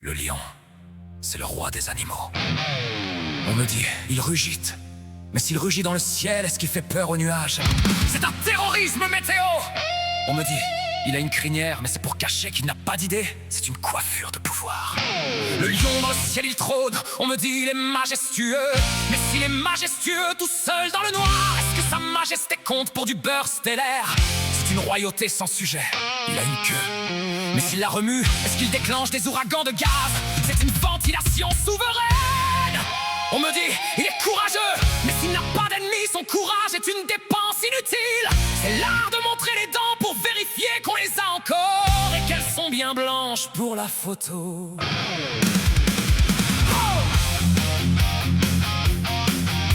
Le lion, c'est le roi des animaux. On me dit, il rugite. Mais s'il rugit dans le ciel, est-ce qu'il fait peur aux nuages? C'est un terrorisme météo! On me dit, il a une crinière, mais c'est pour cacher qu'il n'a pas d'idée. C'est une coiffure de pouvoir. Le lion dans le ciel, il trône. On me dit, il est majestueux. Mais s'il est majestueux tout seul dans le noir, est-ce que sa majesté compte pour du beurre stellaire? C'est une royauté sans sujet. Il a une queue. Mais s'il la remue, est-ce qu'il déclenche des ouragans de gaz? C'est une ventilation souveraine. On me dit, il est courageux. Mais s'il n'a pas d'ennemis, son courage est une dépense inutile. C'est l'art de montrer les dents pour vérifier qu'on les a encore et qu'elles sont bien blanches pour la photo.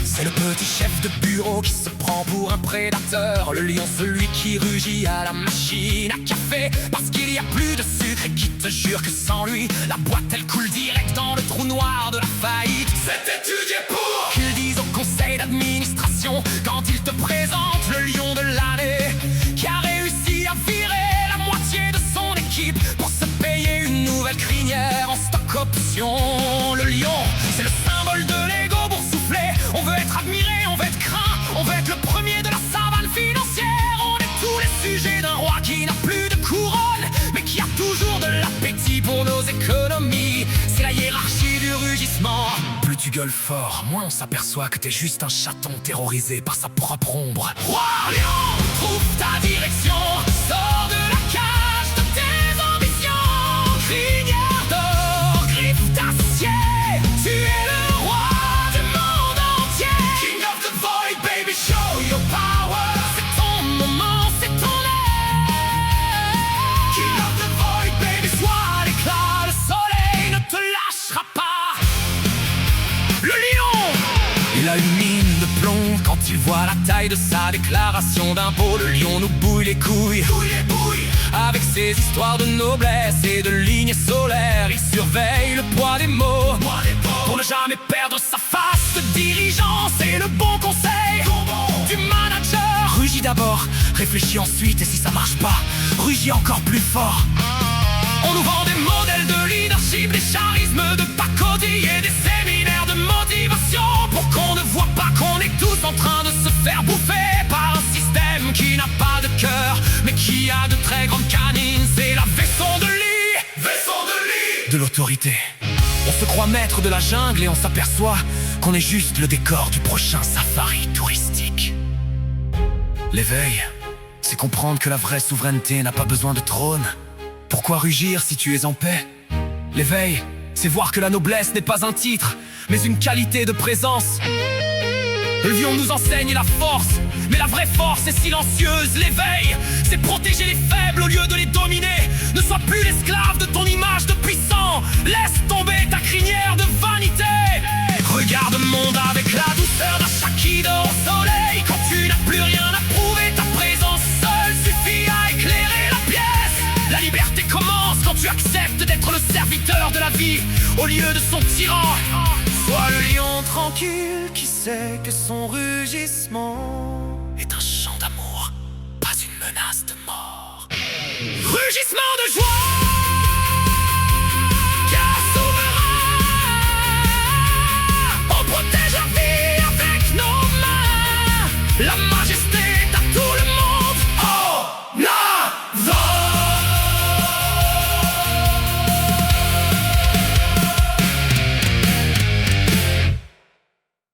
C'est le petit chef de bureau qui se prend pour un prédateur. Le lion, celui qui rugit à la machine à café parce qu'il y a plus de sucre et qui te jure que sans lui la boîte elle coule direct dans le trou noir de la faillite. C'est étudié pour qu'ils disent au conseil d'administration quand il te présente le lion de l'année qui a réussi à virer la moitié de son équipe pour se payer une nouvelle crinière en stock option. Le lion, c'est le symbole de l'ego pour souffler. On veut être admiré, on veut être craint, on veut être le premier de la savane financière. On est tous les sujets d'un roi qui n'a plus de couronne, mais qui a toujours de l'appétit pour nos économies. C'est la hiérarchie du rugissement. Plus tu gueules fort, moins on s'aperçoit que t'es juste un chaton terrorisé par sa propre ombre. Roi lion, trouve ta direction, sors de la cage de tes ambitions. Crinière d'or, griffe d'acier, tu es le roi du monde entier. King of the void, baby, show your power. C'est ton moment, c'est ton heure. King of the void, baby, sois l'éclat, le soleil ne te lâchera pas. Le lion, il a une mine de plomb quand il voit la taille de sa déclaration d'impôt. Le lion nous bouille les couilles, avec ses histoires de noblesse et de lignes solaires. Il surveille le poids des mots pour ne jamais perdre sa face de dirigeant. C'est le bon conseil du manager. Rugis d'abord, réfléchis ensuite, et si ça marche pas, rugis encore plus fort. On nous vend des modèles de leadership, des charismes de pacotille et des séminaires de motivation pour qu'on ne voit pas qu'on est tous en train de se faire bouffer par un système qui n'a pas de cœur mais qui a de très grandes canines. C'est la vaisseau de lit de l'autorité. On se croit maître de la jungle et on s'aperçoit qu'on est juste le décor du prochain safari touristique. L'éveil, c'est comprendre que la vraie souveraineté n'a pas besoin de trône. Pourquoi rugir si tu es en paix? L'éveil, c'est voir que la noblesse n'est pas un titre, mais une qualité de présence. Le lion nous enseigne la force, mais la vraie force est silencieuse. L'éveil, c'est protéger les faibles au lieu de les dominer. Ne sois plus l'esclave de ton image de puissant. Laisse tomber ta crinière de vanité. Regarde le monde avec la douceur d'un chat qui dort au soleil. Quand tu n'as plus rien à prouver, ta présence seule suffit à éclairer la pièce. La liberté commence quand tu acceptes d'être le serviteur de la vie au lieu de son tyran. Sois le lion tranquille qui sait que son rugissement est un chant d'amour, pas une menace de mort. Rugissement de joie.